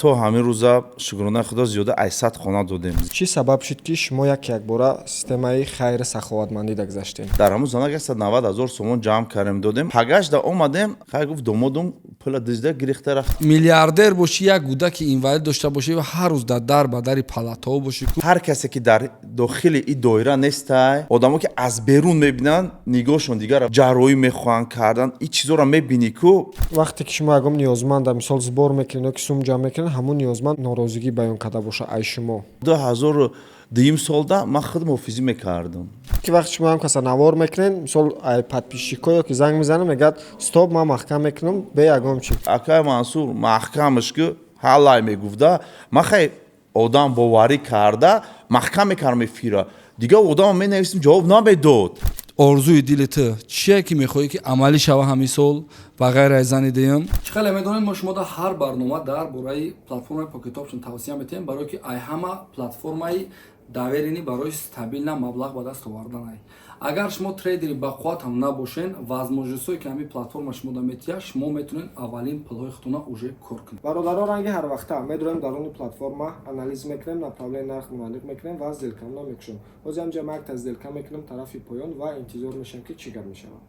то ҳамин рӯза шукронаи худо зиёда аз 100 хона додем. чӣ сабаб шуд ки шумо якбора системаи хайри саховатмандӣ гузаштем? дар ҳамун занак 190 000 сомон ҷамъ кардем додем. ҳагашда омадем, хай гуфт домодум пула дизда гирифта рафт. миллиардер бошӣ, як гудаки инвалид дошта бошӣ ва ҳар рӯз дар ба дари палатаҳо бошӣ. ҳар касе ки дар дохили ин доира нестай, одамо ки аз берун мебинанд, нигоҳшон дигар ҷарроҳӣ мехоҳанд кардан, ин чизоро мебинӣ ку. вақте ки шумо ягон ниёзманда мисол збор мекунед ё ки сум ҷамъ мекунед, ҳамун ниёзманд норозигӣ баён карда боша ай шумо. 2002 солда ман худам ҳофизӣ мекардам. ки вақти шумо ҳам каса навор мекунед, мисол ай подписчико ё ки занг мезанад, мегӯяд стоп, ман маҳкам мекунам бе ягон чиз. акай Мансур маҳкамаш ки ҳалай мегуфта, ман хай одам боварӣ карда маҳкам мекардам эфира. Дигар одам менависем ҷавоб намедод. орзуи дили ту чие ки мехоҳӣ ки амалӣ шава ҳамин сол ба ғайр аз зани диюм? чиқале медонед мо шумо дар ҳар барнома дар бораи платформаи Pocket Option тавсия метиҳем, барое ки ай ҳама платформаи даверини барои стабилна маблағ ба даст овардан ай. агар шумо трейдери бақувват ҳам набошен, возможностҳое ки ҳамин платформа шумода метиҳад, шумо метавонед аввалин пулҳои худтона уже кор кунед. бародаро ранги ҳар вақта медонем дар они платформа анализ мекунем, направлени нарх муандиқ мекунем ва сделкам намекушем. ҳозир ҳамҷа ма якта сделка мекунем тарафи поён ва интизор мешавем ки чӣ гап мешавад.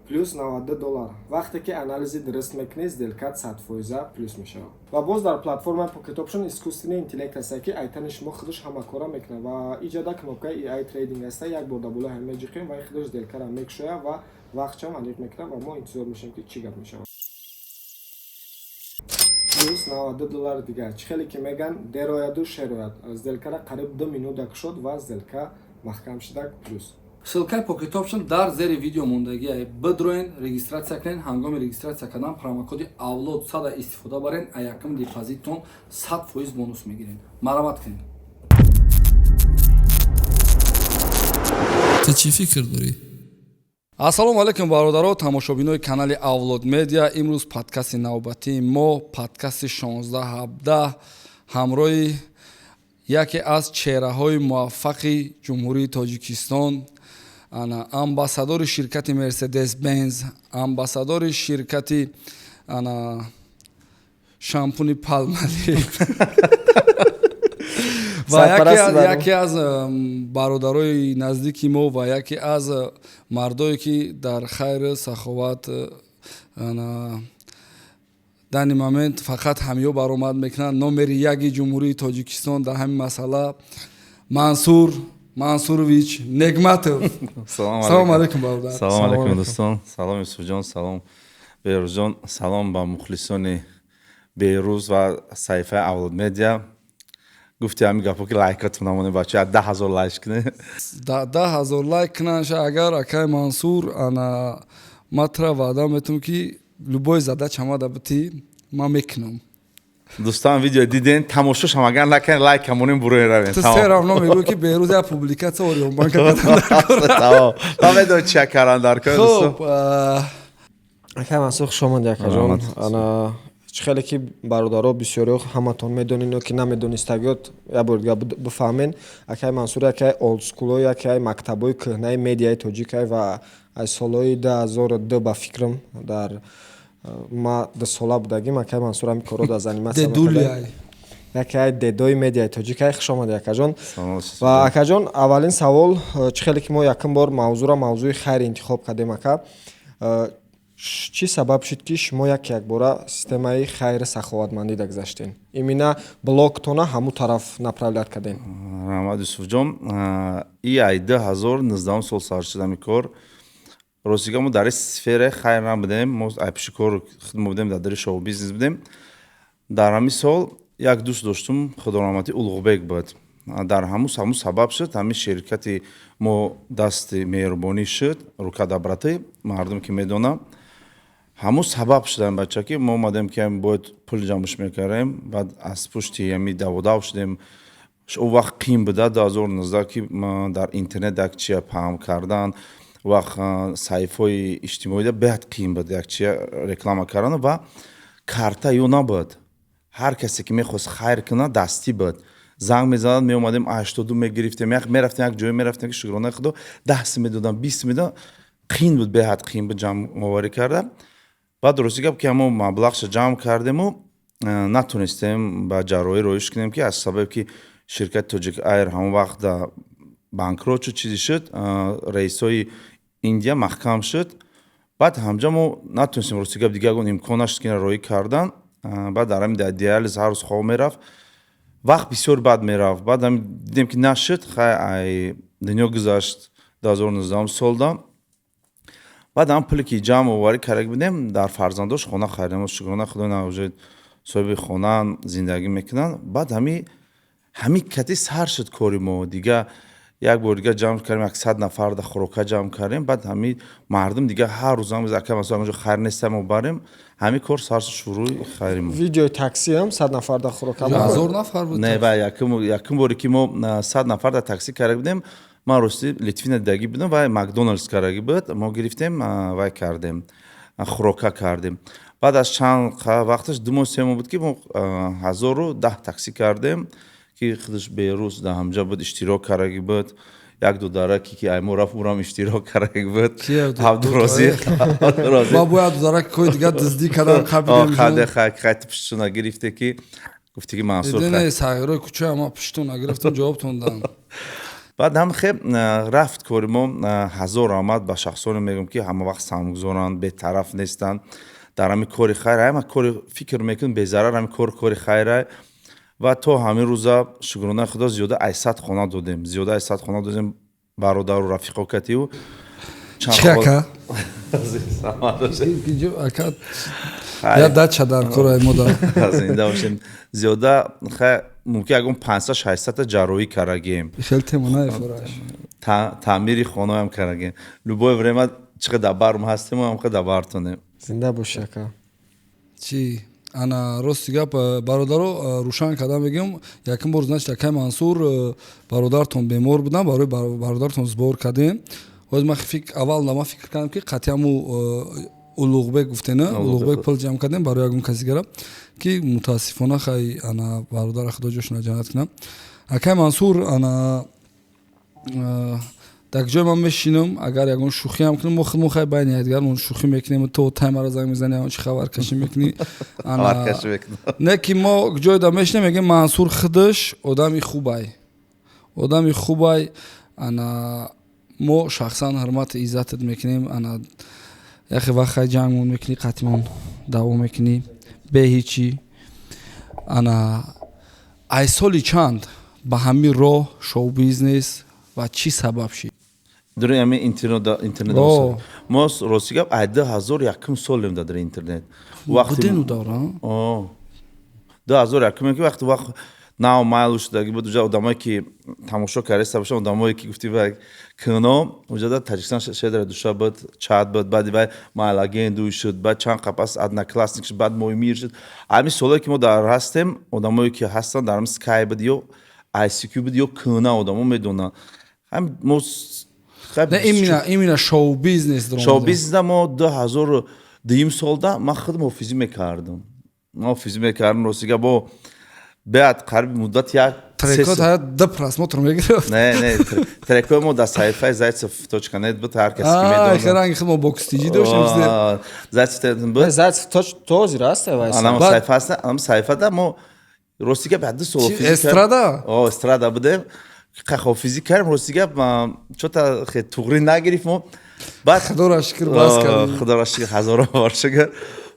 плюс $92. вақте ки анализи дуруст мекунӣ, сделкат 100% плюс мешавад. ва боз дар платформаи Pocket Option искусствени интеллект аст ки айтани шумо худаш ҳама кора мекунад ва иҷода кнопкаи AI трейдинг аст, як бор дар боло ҳам меҷиқем ва худаш сделкаро мекушояд ва вақтчам ҳалиқ мекунад ва мо интизор мешавем ки чӣ гап мешавад. плюс $92 дигар. чӣ хеле ки меган дерояду шерояд. сделкаро қариб 2 минута кушод ва сделка маҳкам шуда плюс. ссилкаи Pocket Option дар зери видео мондагиае. бидроен, регистратсия кунед. ҳангоми регистратсия кардан промокоди авлод 100 истифода барен, а якум депозиттон 100% бонус мегирен. марамат кунед. Ты чӣ фикр дорӣ? ассалому алайкум бародаро, тамошобинои канали Авлод Медиа. имрӯз подкасти навбатии мо, подкасти 16-17 ҳамроҳи яке аз чеҳраҳои муваффақи ҷумҳурии Тоҷикистон, амбассадори ширкати Mercedes Benz, амбассадори ширкати шампуни Palmolive ва яке аз бародарои наздики мо ва яке аз мардое ки дар хайру саховат дар ин момент фақат ҳамё баромад мекунад, номери яки ҷумҳурии Тоҷикистон дар ҳамин масъала Мансур Мансурович Негматов. салом алайкум бародар. салом алайкум дӯстон. салом Юсуфҷон, салом Беҳрӯзҷон, салом ба мухлисони Беҳрӯз ва саҳифаи Авлод Медиа. гуфти ҳамин гапо ки лайкатон намоне бача 10,000 лайк кунед. 10,000 лайк кунанша агар акай Мансур матра ваъда метум ки любой задач ҳамада бити ман мекунам. дӯстон видео диден, тамошош ҳам агар накунед лайк камонем бурӯи равен. ту серавно мегӯй ки беҳрӯз як публикатсия Ориёнбанка тамом. Ман медонам чия кардан дар кор дӯстон. хуб, акай Мансур хушомад якаҷон. чӣ хеле ки бародаро бисёриҳо ҳаматон медонед ё ки намедонистагиёт як бор дига бифаҳмен. акай Мансур яке олдскуло, яке мактабои кӯҳнаи медиаи тоҷикай ва аз солҳои 2002 ба фикрам дар ма 2 сола будагим акай Мансур ҳамин корро дар заниматсия мекард. яке дедои медиаи тоҷикай хушомад якаҷон. ва акаҷон, аввалин савол, чӣ хеле ки мо якум бор мавзӯи хайр интихоб кардем ака, чӣ сабаб шуд ки шумо якбора системаи хайри саховатмандӣ гузаштем? имина блоктона ҳамун тараф направлят кардем. раҳмат Юсуфҷон. и ай 2019 сол сар шуд ҳамин кор. ростига мо дар ин сфераи хайр набудем. мо ай пиши кор хидмат будем, дар дари шоу бизнес будем. дар ҳамин сол як дӯст доштум, худорамати Улуғбек буд. дар ҳамун сабаб шуд ҳамин ширкати мо дасти меҳрубонӣ шуд, рукадабратӣ, мардум ки медонам. ҳамун сабаб шуд ҳамин бача ки мо омадем ки бояд пул ҷамъш мекардем, баъд аз пушти ҳамин даводав шудем. он вақт қим буда 2019 ки дар интернет як чия паҳм кардан, вақт саҳифаҳои иҷтимоӣ беҳад қим буд як чия реклама кардан ва карта ё набуд. ҳар касе ки мехост хайр кунад дастӣ буд. занг мезанад, меомадем 80 мегирифтем, мерафтем як ҷое, мерафтем ки шукронаи худо 10 медодам, 20 медодам. қин буд, беҳад қин буд ҷамъоварӣ карда. баъд рости гап ки ҳамо маблағша ҷамъ кардему натонистем ба ҷарроҳӣ роиш кунем ки аз сабабе ки ширкати Тоҷик Айр ҳамон вақт банкрот шуд чизе шуд раисои Индия маҳкам шуд баъд ҳамҷа мо натонистем рости гап дигар ягон имкон нашуд ки роҳӣ кардан баъд дар ҳамин диализ ҳар рӯз хоб мерафт вақт бисёр бад мерафт баъд ҳамин дидем ки нашуд хай ай дунё гузашт 2019 солда баъд ҳам пуле ки ҷамъ оварӣ карда будем дар фарзандош хона харидем шукрона худои навҷод соҳиби хонан зиндагӣ мекунанд баъд ҳамин кати сар шуд кори мо дигар як бор дигар ҷамъ кардем 100 нафар да хӯрока ҷамъ кардем баъд ҳамин мардум дигар ҳар рӯз акамасо хайр неста мо барем ҳамин кор сар шуд шурӯи хайри мо видеои такси ҳам 100 нафар да хӯрока 1000 нафар буд не ва якум боре ки мо 100 нафар да такси карда будем ман рости литвина дидагӣ будам ва макдоналдс кардаги буд мо гирифтем вай кардем хӯрока кардем баъд аз чанд вақташ 2 моҳ 3 моҳ буд ки мо 1010 такси кардем ки худаш берӯз да ҳамҷа буд иштирок кардаги буд $1 ки ай мо рафт урам иштирок кардаги буд абдурози ма бояд дарак кой дигар дизди кардам қабли хайти пуштуна гирифте ки гуфти ки мансур дидене сағирои куча ама пуштуна гирифтам ҷавобтон дам баъд ҳам хеб рафт кори мо ҳазор омад ба шахсоне мегӯм ки ҳама вақт самгузоранд бетараф нестанд дар ҳамин кори хайр ҳама кори фикр мекунад безарар ҳамин кори хайрай ва то ҳамин рӯза шукронаи худо зиёда аз 100 хона додем зиёда аз 100 хона додем бародару рафиқо кативу чака я дача дар кораи модар зинда бошем зиёда хай мумкин ягон 500-600 ҷарроҳӣ карагем хел теманаи фураш таъмири хонаам карагем любое время чиқадар барм ҳастем ҳам қадар бартонем зинда бош ака чӣ ана рости гап бародаро рӯшан карда мегӯм якум бор значит акай Мансур бародартон бемор будам барои бародартон збор кардем ҳоз ман аввал нама фикр кардам ки қатъи ҳаму улуғбек гуфтена улуғбек пул ҷамъ кардем барои ягон каси дигара ки мутаассифона хай ана бародара худо ҷошона ҷаннат кунад акай Мансур ана дар ҷои ман мешинам агар ягон шӯхиам кунем мо худмон хай байни якдигар шӯхӣ мекунем то таймара занг мезанем чӣ хабар кашӣ мекунӣ не ки мо ҷои да мешинем мегем Мансур худаш одами хубай ана мо шахсан ҳурмат иззатат мекунем ана яхе вақт хай ҷангмон мекунӣ қатъимон давом мекунӣ бе ҳичи ана ай соли чанд ба ҳамин роҳ шоу бизнес ва чӣ сабаб шид дури ами интернет мо рости гап ай 2001 солем дар интернет будену давра 2001 ки вақти вақт нав майл шудаги буд уҷа одамое ки тамошо кардаста бошанд одамое ки гуфти вай кино уҷада таҷикистон шедра душа буд чат буд баъди вай майлагенду шуд баъд чанд қапас одноклассник шуд баъд моимир шуд ҳамин солое ки мо дар ҳастем одамое ки ҳастанд дар ҳамин скай буд ё ICQ буд ё кина одамо медонанд ҳамин мо именно шоу бизнес да мо 2002 солда ман худам ҳофизӣ мекардам ростига бо беад қариби муддат як трекот да просмотр мегирифт не трекои мо дар саҳифаи zaytsev.net буд ҳар касе ки медонад ранги худмо бокстиҷи доштем zaytsev буд zaytsev този раст ана саҳифа аст ам саҳифада мо ростига баъд 2 сол эстрада будем қахофизӣ кардем ростига чота хе туғри нагирифт мо баъд худоро шукр бас кардем худоро шукр ҳазоро бор шукр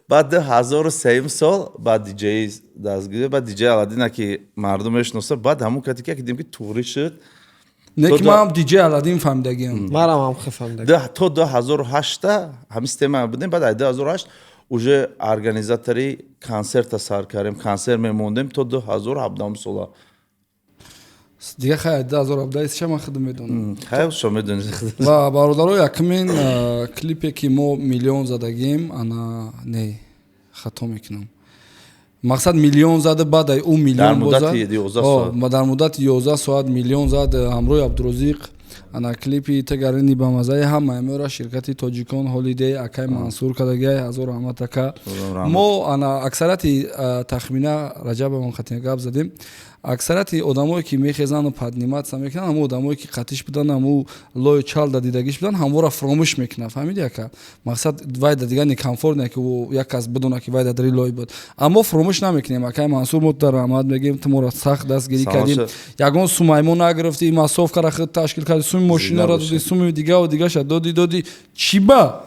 баъд 2003 сол баъд диҷей дастгирӣ баъд диҷей Аладдина ки мардум мешиносад баъд ҳамон кати ки дидем ки туғри шуд не ки ман ҳам диҷей Аладдин фаҳмидагиам манам ҳам фаҳмидагиам то 2008 ҳамин система будем баъд 2008 уже организатори консерта сар кардем консерт мемондем то 2017 сола дигар хай 2017 ча ман худам медонам хай шо медонед ва бародаро якумин клипе ки мо миллион задагем ана не хато мекунам мақсад миллион зада баъд ай у миллион дар муддати 11 соат миллион зад ҳамроҳи Абдурозиқ ана клипи тагарини ба мазаи ҳама меора ширкати Тоҷикон ҳолидей акай Мансур кадагай ҳазор раҳмат ака мо ана аксарияти тахмина раҷабамон хатина гап задем аксарияти одамое ки мехезану подниматься мекунанд ҳамун одамое ки қатиш будан ҳамун лои чал да дидагиш будан ҳамвора фромӯш мекунад фаҳмиди яка мақсад вай да дигар некомфортне ки як кас бидона ки вай да дари лои буд аммо фромӯш намекунем акай мансур мо дар раҳмат мегӯем ту моро сахт дастгирӣ кардем ягон сумаймо нагирифтӣ масофкара худ ташкил кардӣ суми мошинаро додӣ суми дигаву дигаша додӣ чӣ ба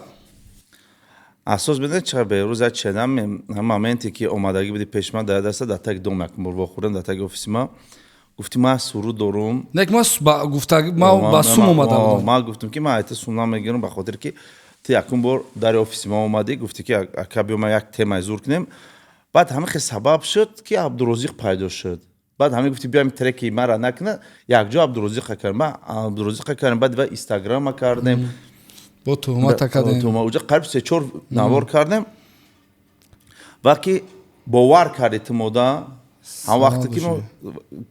асос бидед чаqa берӯз як чедам моменте ки омадагӣ буди пешма дадаста датак дом якум бор вохӯрдам датак офисима гуфтӣ ман суруд дорум нек ма ба сум омада будам ман гуфтам ки ман айта сум намегирам ба хотире ки ту якум бор дари офисима омадӣ гуфтӣ ки ака биёма як темаи зур кунем баъд ҳамин хел сабаб шуд ки абдурозиқ пайдо шуд баъд ҳамин гуфтӣ биёем треки мара накуна якҷо абдурозиқа кардем ман абдурозиқа кардем баъд ва инстаграма кардем бо туҳмата кардем уҷа қариб 3-4 навор кардем вақти бовар кардӣ ту мода ҳам вақте ки мо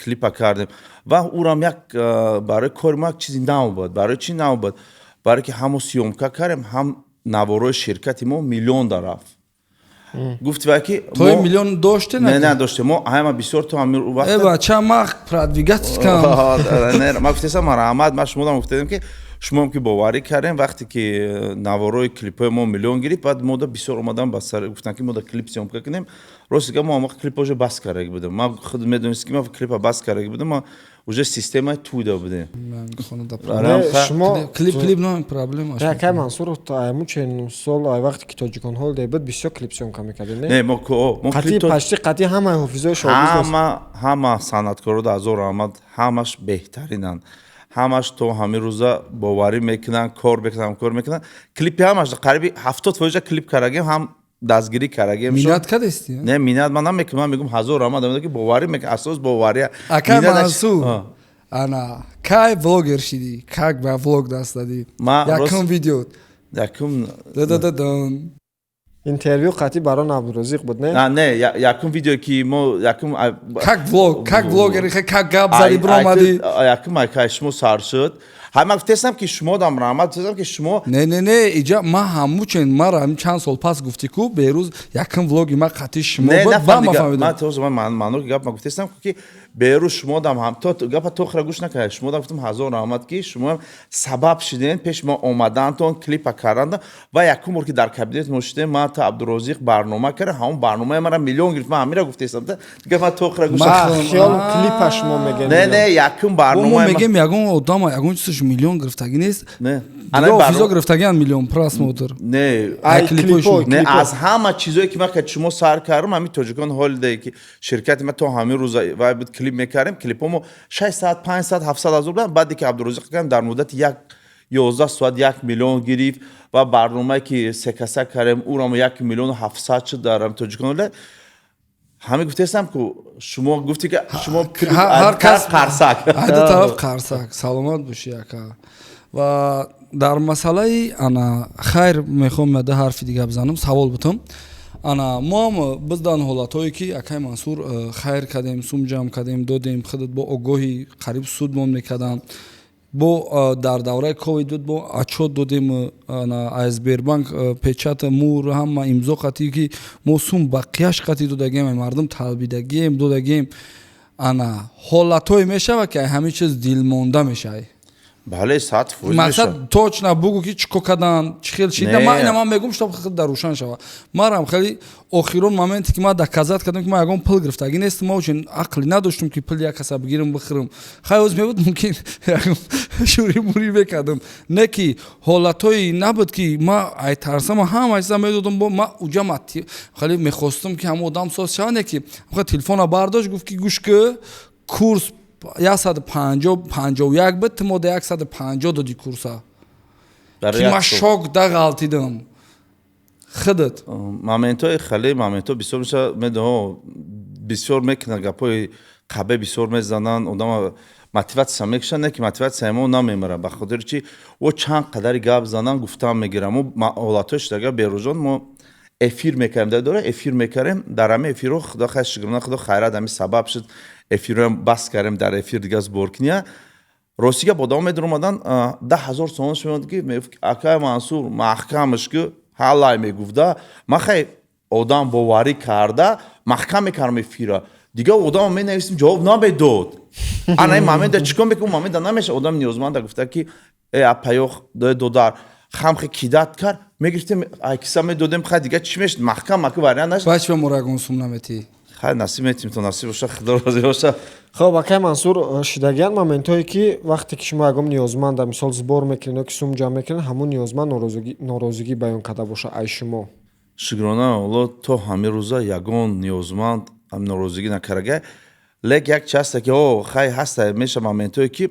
клипа кардем ва урам як барои кори мо як чизи нав буд барои чӣ нав буд барое ки ҳамо сиёмка кардем ҳам наворои ширкати мо миллион дарафт гуфти вай ки то миллион доште не доштем мо ҳама бисёр то ҳамин вақт бача ма продвигатскам ма гуфтесам раҳмат ма шумодам гуфтедем ки шумоам ки боварӣ кардем вақте ки наворои клипҳои мо миллион гирифт баъд мода бисёр омадам ба сар гуфтанд ки мода клип сиёмка кунем рости га мо ҳамвақт клипҳоҷо бас кардаги будем ман худ медонист ки ма клипа бас кардаги будем ма уже системаи туйда будем клип но проблема якай мансур айму чен сол ай вақте ки тоҷикон ҳолиде буд бисёр клип сиёмка мекардем не мо пашти қатъи ҳамаи ҳофизои шоҳиз ҳама санъаткору да азор раҳмат ҳамаш беҳтаринанд ҳамаш то ҳамин рӯза боварӣ мекунанд кор мекунанд клипи ҳамаш қариби 70% клип карагем ҳам дастгирӣ карагем минат кадести не минат ман намекунам ман мегӯм ҳазор раҳмат ки боварӣ мекунам асос бовария акай мансур ана кай влогер шидӣ как ба влог даст дадӣ якум видео дадададон интервью қатъи барои абдурозиқ буд не якум видео ки мо якум как влогер как гап зади биромадӣ якум акай шумо сар шуд ҳама гуфтестам ки шумо дам раҳмат гуфтестам ки шумо не иҷа ман ҳамучен мара ҳамин чанд сол пас гуфтӣ ку берӯз якум влоги ман қатъи шумо буд ба ма фаҳмидам маъно ки гап ма гуфтестам ки берӯз шумо дам ҳам то гапа тохира гӯш накард шумо дам гуфтам ҳазор раҳмат ки шумо сабаб шудем пеш мо омадантон клипа карданд ва якум бор ки дар кабинет мо шудем ман та абдурозиқ барнома кардам ҳамон барномаи мара миллион гирифт ман ҳамира гуфтестам гапа тохира гӯш хиёл клипа шумо мегем не якум барнома мо мегем ягон одама ягон чизаш миллион гирифтагӣ нест офизо гирифтагианд миллион просмотр не аз ҳама чизое ки ман ки шумо сар кардам ҳамин тоҷикон ҳолиде ки ширкати ма то ҳамин рӯза вай буд клип мекардем клипҳомо 600 500 700 ҳазор буданд баъде ки абдурозиқ кардем дар муддати 11 соат 1 миллион гирифт ва барномае ки секаса кардем урамо 1 миллион 700 шуд дар тоҷикон ҳолиде ҳамин гуфтестам ки шумо гуфти ки шумо ҳар кас қарсак айда тараф қарсак саломат бошӣ ака ва дар масъалаи ана хайр мехоҳам яда ҳарфи дигар бизанам савол бутам ана мо ҳам bizdan ҳолатҳое ки акай мансур хайр кардем сум ҷамъ кардем додем худат бо огоҳи қариб судмон мекардам бо дар давраи ковид буд бо отчёт додем аз Сбербанк печата мур ҳама имзо қатӣ ки мо сум бақияш қатӣ додагем мардум талбидагем додагем ана ҳолатҳое мешавад ки ҳамин чиз дилмонда мешавад бале 100% мақсад точно бугу ки чӣ ко карданд чӣ хел шида ман мегӯм чтоб худа рӯшан шавад марам хеле охирон моменте ки ман доказат кардам ки ман ягон пул гирифтагӣ нестам мо учен ақли надоштум ки пул як каса бигирам бихӯрам хайоз мебуд мумкин ягон шӯри мурӣ мекардам не ки ҳолатҳои набуд ки ман ай тарсам ҳама чиза медодам бо ман уҷа хеле мехостам ки ҳама одам соз шавад не ки телефона бардошт гуфт ки гӯш ки курс 151 буд ту мода 150 додӣ курса ки ман шок да ғалтидам худат моментҳои хеле моментҳо бисёр меша медоҳо бисёр мекунанд гапҳои қабе бисёр мезананд одама мотиватсия мекушанд не ки мотиватсияи мо намемарад ба хотири чи о чанд қадари гап зананд гуфтан мегирам мо ҳолатҳои шудага берӯзон мо эфир мекардем дора эфир мекардем дар ҳамин эфирҳо худо хайр шукрона худо хайрат ҳамин сабаб шуд эфирҳоям бас кардем дар эфир дига зборкуния ростига бо давом медор омадан 10,000 сомон шумад ки акай мансур маҳкамаш ки ҳалай мегуфта ма хай одам боварӣ карда маҳкам мекардам эфира دیگه آدم می نویسیم جواب نمیداد انا این момент چیکار میکنم момент نمیشه آدم نیازمند گفته کی اپیوخ $2 خام کیدات کار میگفتیم ایکسا میدادم خا دیگه چی میشه محکم واریا نش باش به مراگون سوم نمیتی خا نصیب میتیم تو نصیب باشه خدا راضی باشه خب акай Мансур шидагиян моментҳое ки вақте ки шумо ягон ниёзманда мисол збор мекунед ё ки сум ҷамъ мекунед ҳамон ниёзманд норозигӣ баён карда боша ай шумо шукрона алло то ҳамин рӯза ягон ниёзманд ҳам норозигӣ накарага лек як часта ки о хай ҳаста меша моментое ки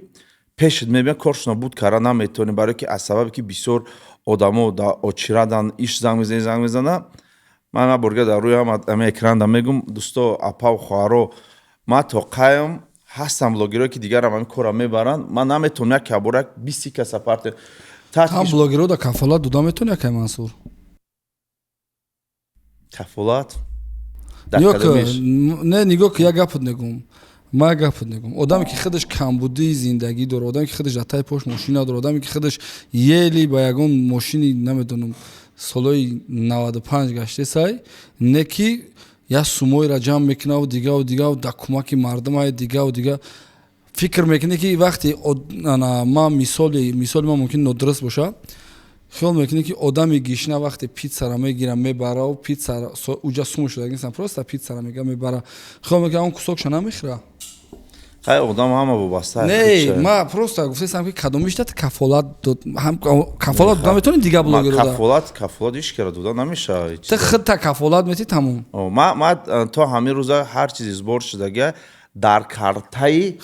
пешат мебинад коршона буд кара наметавонӣ барое ки аз сабабе ки бисёр одамо да очирадан иш занг мезана ман бурга дар рӯи ҳама экранда мегум дӯсто апав хоҳаро ман тоқаям ҳастам блогерое ки дигарам ҳамин кора мебаранд ман наметавонам як каборак 20 каса парте ҳам блогерҳо да кафолат дода метавонӣ акай Мансур кафолат не нигоҳ ки як гапот мегум ма як гапот мегум одаме ки худаш камбудии зиндагӣ дорад одаме ки худаш дар таи пош мошина дорад одаме ки худаш ели ба ягон мошини намедонам солҳои 95 гаште сай не ки як сумоиро ҷамъ мекунаву дигаву дар кӯмаки мардумае дигаву фикр мекунӣ ки вақте ман мисоли ман мумкин нодуруст боша хиёл мекунӣ ки одами гишна вақте питсаро мегира мебараву питсаро уҷа суму шуда гинсан просто питсаро мегира мебара хиёл мекунӣ он кусокша намехӯра хай одам ҳама вобаста не ма просто гуфтам ки кадомиштат кафолат дод кафолат дода метавонӣ дига блогерро кафолат иш кара дода намешавад ты худта кафолат метӣ тамом ма то ҳамин рӯза ҳар чизи сбор шудага дар картаи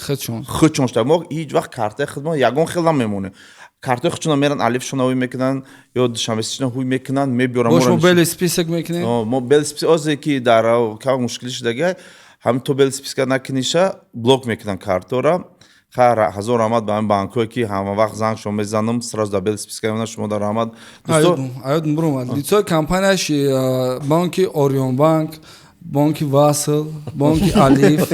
худчон шуда мо ҳеҷ вақт картаи худмо ягон хел намемонем картаи худчона меран алифшона ҳуй мекунанд ё душанбесишона ҳуй мекунанд мебиёранд бош мо бели список мекунем мо бели список озе ки дар кама мушкилӣ шудага ҳамин то бели списка накуниша блок мекунанд картора хай ҳазор раҳмат ба ҳамин банкҳое ки ҳама вақт занг шумо мезанам сразу дар бели списка мемонад шумо дар раҳмат аёдум бурумад лицои компанияш банки Орион банк банки Васл банки Алиф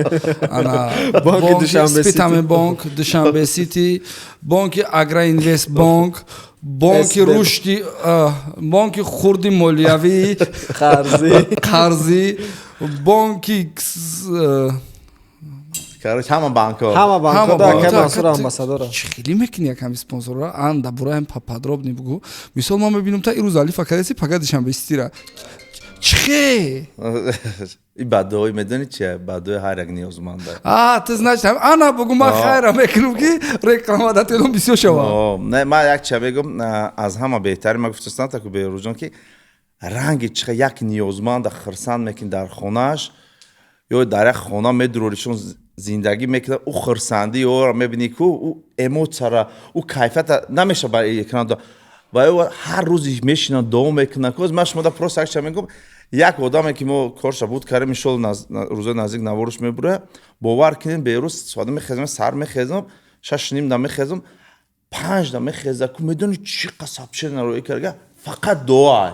банки Спитамен банк Душанбе Сити банки Агроинвест банк банки рушди банки хурди молиявӣ қарзӣ банки ҳама банкҳо да акай Мансур амбассадора чӣ хеле мекунӣ яками спонсорро ан дар бораи подробно бигӯ мисол ман мебинам та ирӯз Алиф акадеси пага Душанбе Ситира чӣ این بدوی میدونی چیه بدوی هر یک نیازمنده تو значит انا بگو من خیرم میکنم که رکلام دادم بسیار شما نه من یک چه بگم از همه بهتری من گفتم تا که به روزان که رنگ چه یک نیازمند خرسند میکن در خونهش یا در خونه میدروریشون زندگی میکنه او خرسندی او میبینی که او اموتسرا او کیفیت نمیشه برای اکران دا و او هر روزی میشینه دوام میکنه که من شما دا پروس یک چه میگم یک آدمی که ما کارش بود کارم میشول روزای نزدیک نوارش میبره باور کنین به روز ساده میخزم سر میخزم 6 نیم دم میخزم 5 دم میخزم که میدونی چی قصاب شد نروی کرده فقط دعا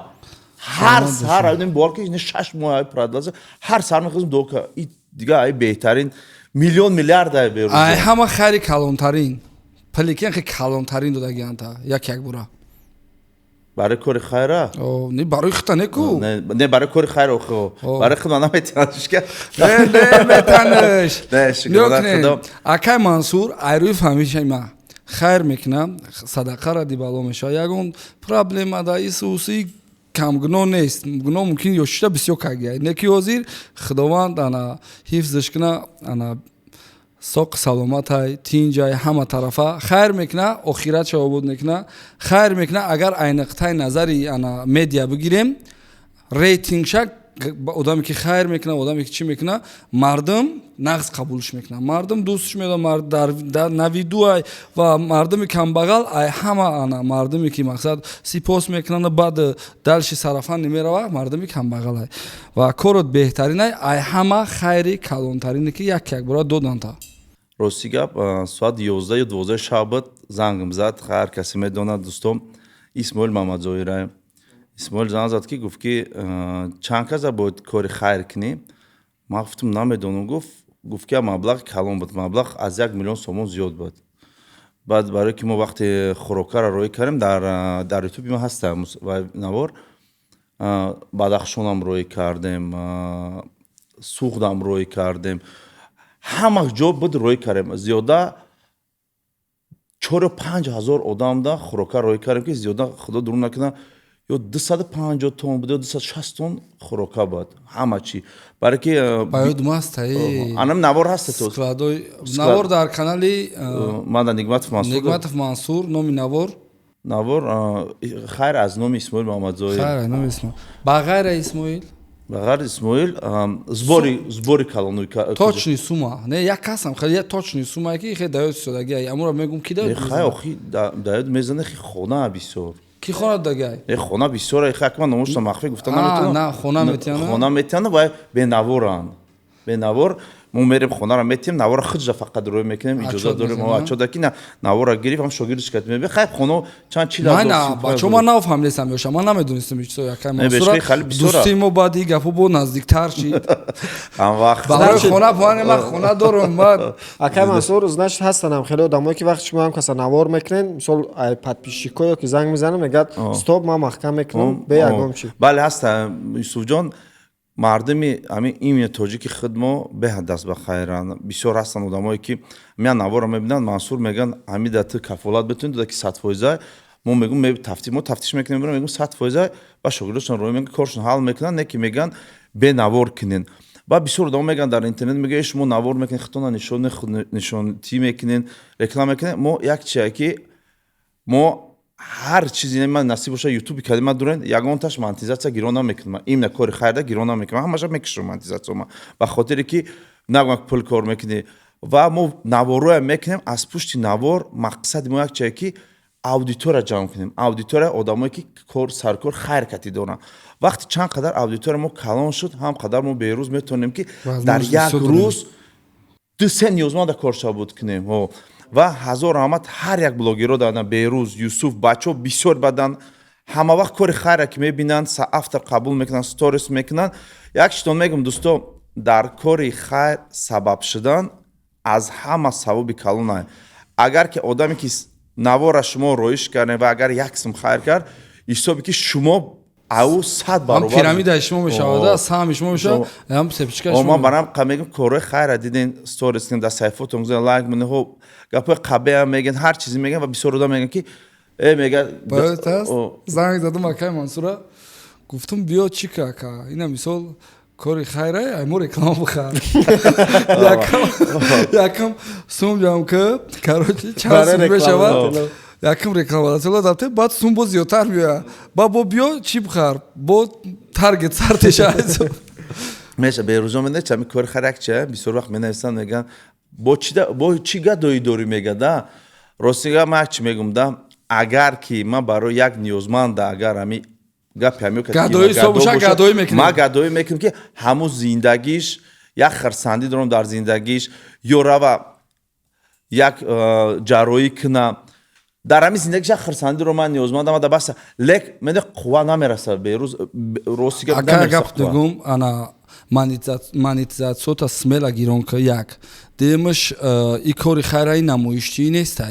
هر سر آدم باور که 6 ماه پردازه هر سر میخزم دعا که دیگه ای بهترین میلیون میلیارد ای به روز ای همه خیلی کلانترین پلیکین خیلی کلانترین دادگیان تا یک بورا برای کاری خیره نه برای خطا نکو نه برای کاری خیره برای خدا نمیتونش که نه میتونش نه شکر خدا акай Мансур айрӯи фаҳмишай ма хайр мекунам садақа ради бало мешавад ягон проблема дар исусӣ камгуноҳ нест гуноҳ мумкин ёшида бисёр кагия не ки ҳозир худованд ана ҳифзш куна ана соқ саломатай тинҷай ҳама тарафа хайр мекуна охиратша обод мекуна хайр мекуна агар айниқтаи назари ана медиа бигирем рейтингша одаме ки хайр мекуна одаме ки чӣ мекуна мардум нағз қабулш мекуна мардум дӯстш медорад дар навидуай ва мардуми камбағал ай ҳама ана мардуме ки мақсад сипос мекунанд баъд далши сарафан намеравад мардуми камбағалай ва корот беҳтаринай ай ҳама хайри калонтарине ки як бора доданта рости гап соат 11 ё 12 шаб зангм зад ҳар касе медонад дӯстон исмоил мамадзоирай исмоил занг зад ки гуфт ки чанд каса бояд кори хайр кунӣ ман гуфтам намедонам гуфт ки маблағ калон буд маблағ аз 1 миллион сомон зиёд буд баъд барое ки мо вақте хӯрокаро роӣ кардем дар ютуби ма ҳастам навор бадахшонам роӣ кардем суғдам рӯй кардем ҳама ҷо буд рӯй кардем зиёда 4-5 ҳазор одамда хӯрока рӯй кардем ки зиёда худо дуруд накунад ё 250 тонн буд ё 260 тонн хӯрока буд ҳама чӣ барое ки баёдмастаи анам навор ҳаста то складои навор дар канали мада Нигматов Мансур Нигматов Мансур номи навор хайр аз номи Исмоил Муҳаммадзои хайр номи Исмоил ба ғайра Исмоил бағар Исмоил збори калонуй точни сума не як касам хеле точни сума ки хе даёд содагӣ амуро мегум ки даёд хай охи даёд мезане хи хона бисёр ки хона дагай хона бисёр хак ман номошта махфӣ гуфта наметавонам на хона метиёна хона метиёна ва бенаворан бенавор мо мерем хонара метием навора хиҷа фақат рӯй мекунем иҷозат дорем отчода ки навора гирифтам шогирдиш кардем мебе хай хоно чанд чӣ майна бачо ман нафаҳмидам ёша ман намедонистам ичсо якай Мансура дӯсти мо баъди гапо бо наздиктар шид ҳамвақт барои хона пуане ман хона дорам акай Мансур значит ҳастанам хеле одамое ки вақти шумо ҳам каса навор мекунен мисол подписчикое ки занг мезанам мегӯяд стоп ман маҳкам мекунам бе ягон чӣ бале ҳаста Юсуфҷон мардуми ҳамин имни тоҷики хидмо беҳад даст ба хайран бисёр ҳастанд одамое ки меян навора мебинанд Мансур мегӯянд ҳамида ту кафолат битунӣ дода ки 100% мо мегӯм мо тафтиш мекунем мегӯм 100% ба шогирдошон рӯй мекунанд коршон ҳал мекунанд не ки мегӯянд бе навор кунен ба бисёр одамо мегӯянд дар интернет мегӯянд шумо навор мекунед хитона нишонтӣ мекунед реклама мекунед мо як чия ки мо ҳар чизе ман насиб боша ютуби калима дурен ягонташ монетизатсия гиро намекунам имна кори хайрда гиро намекунам ҳамаша мекишам монетизатсия ба хотире ки нагӯям пул кор мекунӣ ва мо наворое мекунем аз пушти навор мақсади мо як чие ки аудитория ҷамъ кунем аудитория одамое ки саркор хайр катӣ доранд вақти чанд қадар аудитория мо калон шуд ҳам қадар мо берӯз метавонем ки дар як рӯз 2-3 ниёзманда коршабуд кунем ва ҳазор раҳмат ҳар як блогеро даданд Берӯз Юсуф бачаҳо бисёр бадан ҳама вақт кори хайра ки мебинанд автор қабул мекунанд сторис мекунанд як читон мегӯям дӯсто дар кори хайр сабаб шудан аз ҳама савоби калонае агар ки одаме ки навора шумо роиш кардем ва агар як сум хайр кард ҳисобе ки шумо ау 100 баробар пирамидаи шумо мешавад саҳми шумо мешавад ҳам сепчика шумо ман барам мегӯям корҳои хайра диден сторис кунед дар саҳифаотон гузаред лайк мунеҳо гапои қабеам мегӯянд ҳар чизе мегӯянд ва бисёр одам мегӯянд ки боёд аст занг задам акай Мансура гуфтам биё чӣ кака ина мисол кори хайра ай мо реклама бихар якам сум ҷамъ кар короче чанд сум мешавад якам реклама дателад баъд сум бо зиёдтар меояд ба бо биё чӣ бихар бо таргет сартеша меша берӯзо мене чами кори хайр як чия бисёр вақт менависанд мегӯянд бо чӣ гадоӣ дорӣ мегада ростига ман як чӣ мегӯм да агар ки ман барои як ниёзманда агар ҳами гапи гадоӣ собуша гадоӣ мекунем ман гадоӣ мекунам ки ҳамун зиндагиш як хирсандӣ дорам дар зиндагиш ё рава як ҷарроҳӣ кунам дар ҳамин зиндагиш як хирсандӣ дорам ман ниёзмандам да баса лек медони қувва намераса берӯз ростига акай гап дугум ана монетизатсията смела гиронка як демаш и кори хайраи намоиштӣ неста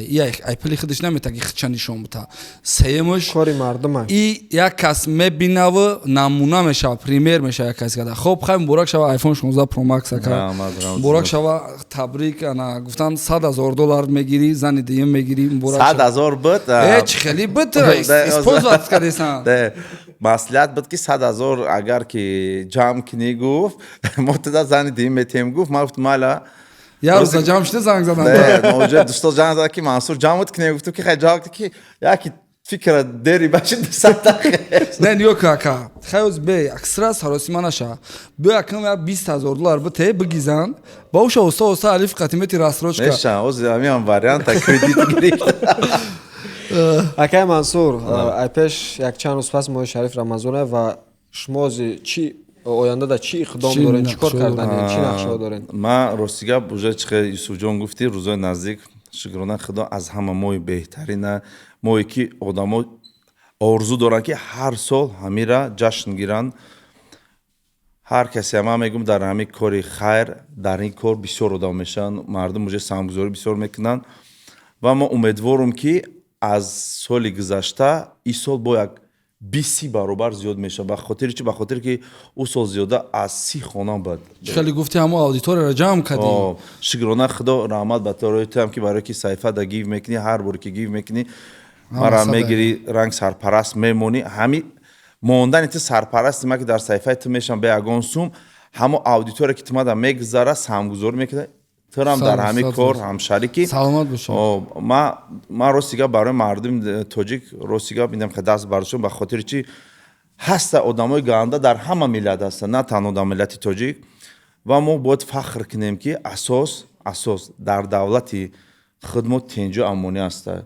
ай пули худаш наметаги хича нишон бута сеюмаш кори мардума и як кас мебинава намуна мешава пример мешава як кас када хоб хай муборак шава iPhone 16 Pro Max ака муборак шава табрик ана гуфтан $100,000 мегири зани диюм мегири муборак 100,000 буд чӣ хеле буд использовать кардесан маслиҳат буд ки 100,000 агар ки ҷамъ кунӣ гуфт мо туда зани диюм метем гуфт ман гуфтам майла як рӯза ҷамъ шуда занг задам дӯсто занг зада ки Мансур ҷамъат кунем гуфтам ки хай ҷамъ ки яки фикра дери башид 200 дақиқа не ниё кака хайоз бе аксара саросима наша бе якам як $20,000 буте бигизан ба уша оста алиф қатимети расрочка неша оз ҳамин варианта кредит гирифт акай Мансур ай пеш як чанд рӯз пас моҳи шариф рамазоне ва шумо чӣ ояндада чӣ иқдом дорен чӣ кор карданен чӣ нақшаҳо дорен ман ростигап уже чихе Юсуфҷон гуфтӣ рӯзои наздик шукрона худо аз ҳама моҳи беҳтарина моҳе ки одамо орзу доранд ки ҳар сол ҳамира ҷашн гиранд ҳар касе ман мегӯям дар ҳамин кори хайр дар ин кор бисёр одам мешаванд мардум уже самгузорӣ бисёр мекунанд ва мо умедворум ки аз соли гузашта ин сол бо як 20 баробар зиёд мешавад. ба хотири чӣ? ба хотире ки ӯ сол зиёда аз 30 хона бад. чӣ хеле гуфти ҳамо аудиторияро ҷамъ кардӣ. шукрона худо раҳмат ба то роҳи туям ки барое ки сайфада гив мекунӣ, ҳар боре ки гив мекунӣ мара мегирӣ, ранг сарпараст мемонӣ. ҳами мондани ту сарпарасти ма ки дар сайфаи ту мешам бе ягон сум, ҳамо аудитория ки тумада мегузара самгузорӣ мекунад. Турам дар ҳамин кор ҳамшарикӣ. саломат бошед. Ман ростига барои мардуми тоҷик ростига бидам ки даст бардошам ба хотири чӣ ҳаста одамои ганда дар ҳама миллат ҳастанд, на танҳо дар миллати тоҷик. Ва мо бояд фахр кунем ки асос дар давлати хидмат тенҷо амонӣ аста.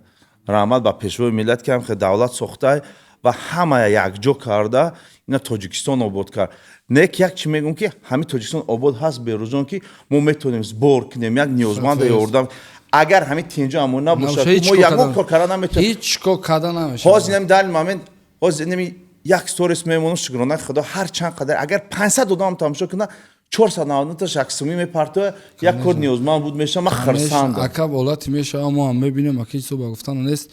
раҳмат ба пешвои миллат ки ҳам давлат сохта ва ҳама якҷо карда ина Тоҷикистон обод кард. Не ки як чӣ мегӯм ки ҳамин Тоҷикистон обод ҳаст берӯзон ки мо метавонем сбор кунем, як ниёзманда ёрдам. Агар ҳамин тенҷо амонӣ набошад, мо ягон кор карда наметавонем. ҳеҷ кор карда намешавад. ҳозир нами дар момент ҳозир нами як сторис мемонам шукронаи худо ҳар чанд қадар агар 500 одам тамошо кунад 499 та шахсумӣ мепартоя як кор ниёзманд буд мешавам. ман хирсандам. ака болати мешава мо ҳам мебинем аки чизо ба гуфтан нест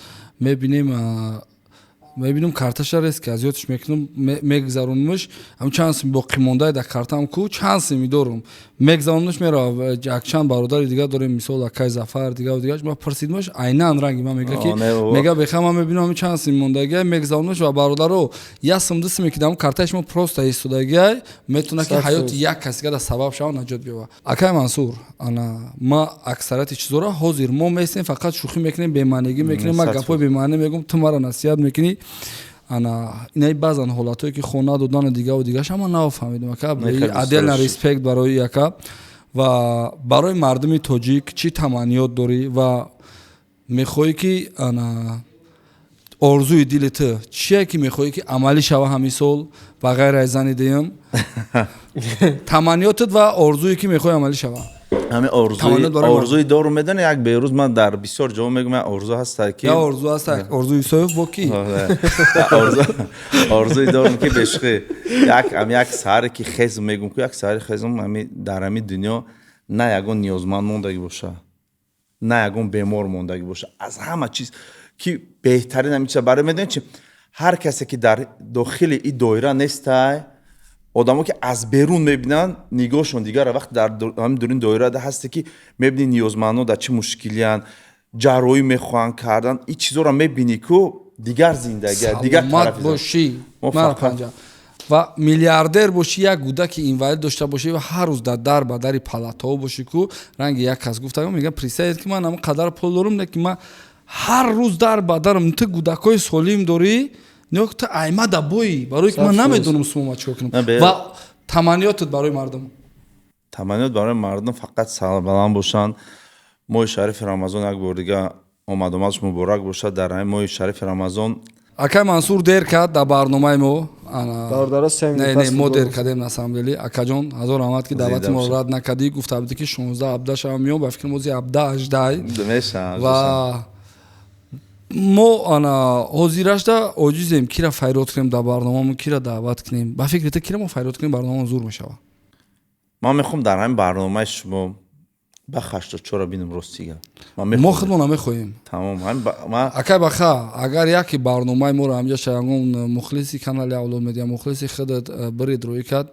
мебинем карташа рест ки аз ёдаш мекунам мегзаронумш ҳам чанд сими боқӣ мондаи дар картам ку чанд сими дорум мегзаронумш мерава якчанд бародари дигар дорем мисол акай Зафар дигар дигар ма парсидмаш айнан ранги ма мега ки мега беха ма мебинам ҳам чанд сими мондагия мегзаронумш ва бародаро я сим ду сими ки дам картааш мо просто истодагия метавона ки ҳаёти як касига да сабаб шава наҷот биёва. Акай Мансур ана ма аксарияти чизора ҳозир мо местем фақат шӯхӣ мекунем бемаънигӣ мекунем ма гапҳои бемаънӣ мегӯм ту мара насиҳат мекунӣ. ана инаи баъзан ҳолатое ки хона додани дигаву дигараш ама нафаҳмидем ака отдельно респект барои ака ва барои мардуми тоҷик чӣ таманниёт дорӣ ва мехоҳӣ ки ана орзуи дили ту чие ки мехоҳӣ ки амалӣ шава ҳамин сол ба ғайр аз зани дуюм таманниётат ва орзуе ки мехоҳӣ амалӣ шава. ҳамин орзуи дорум медонӣ як берӯз ман дар бисёр ҷо мегӯм орзу ҳаста ки орзу ҳаста орзуи Исоев бо ки орзуи дорум ки бешқӣ як саҳаре ки хезм мегӯм ки як саҳари хезм дар ҳамин дунё на ягон ниёзманд мондагӣ боша, на ягон бемор мондагӣ боша. аз ҳама чиз ки беҳтарин ҳамин чиз барои медонӣ чи ҳар касе ки дар дохили ин доира нестай одамо ки аз берун мебинанд нигоҳшон дигар вақт дар ҳамин дурин доирада ҳасте ки мебинӣ ниёзмандон дар чӣ мушкилиянд ҷарроҳӣ мехоҳанд кардан ин чизоро мебинӣ ку дигар зиндагия дигар саломат бошӣ ва миллиардер бошӣ як кӯдаки инвалид дошта бошӣ ва ҳар рӯз дар ба дари палатаҳо бошӣ ку ранги як кас гуфтам мегӯям представед ки ман ҳама қадар пул дорум не ки ман ҳар рӯз дар ба дарам ту кӯдакҳои солим дорӣ нёкта аймада бои барои ки ман намедонам сумома чикор кунам ва таманниётат барои мардум таманниёт барои мардум фақат сарбаланд бошанд. моҳи шарифи рамазон як бор дига омадомадаш муборак бошад. дар ҳамин моҳи шарифи рамазон акай Мансур дер кард дар барномаи мо мо дер кардем на самом деле. акаҷон ҳазор раҳмат ки даъвати мо рад накардӣ. гуфта будӣ ки 16-17 шава меём ба фикри мози 17-18 ва мо ана ҳозирашда оҷизем кира файрод кунем дар барномамон кира даъват кунем. ба фикри ту кира мо файрод кунем барномамон зур мешава. ман мехоҳам дар ҳамин барномаи шумо ба 84 бинем ростига мо худмо намехоҳем тамом акай баха агар яке барномаи моро ҳамҷаша ягон мухлиси канали авлод медиа мухлиси худат бирид рӯй кард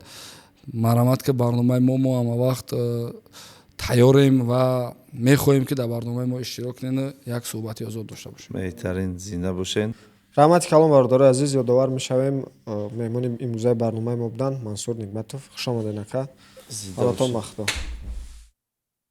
марҳамат ки барномаи мо ҳама вақт тайёрем ва мехоҳем ки дар барномаи мо иштирок кунем як суҳбати озод дошта бошем. беҳтарин зинда бошен. раҳмати калом бародари азиз ёдовар мешавем меҳмони имрӯзаи барномаи мо буданд Мансур Нигматов. хушомадед ака. ҳолатон ба худо.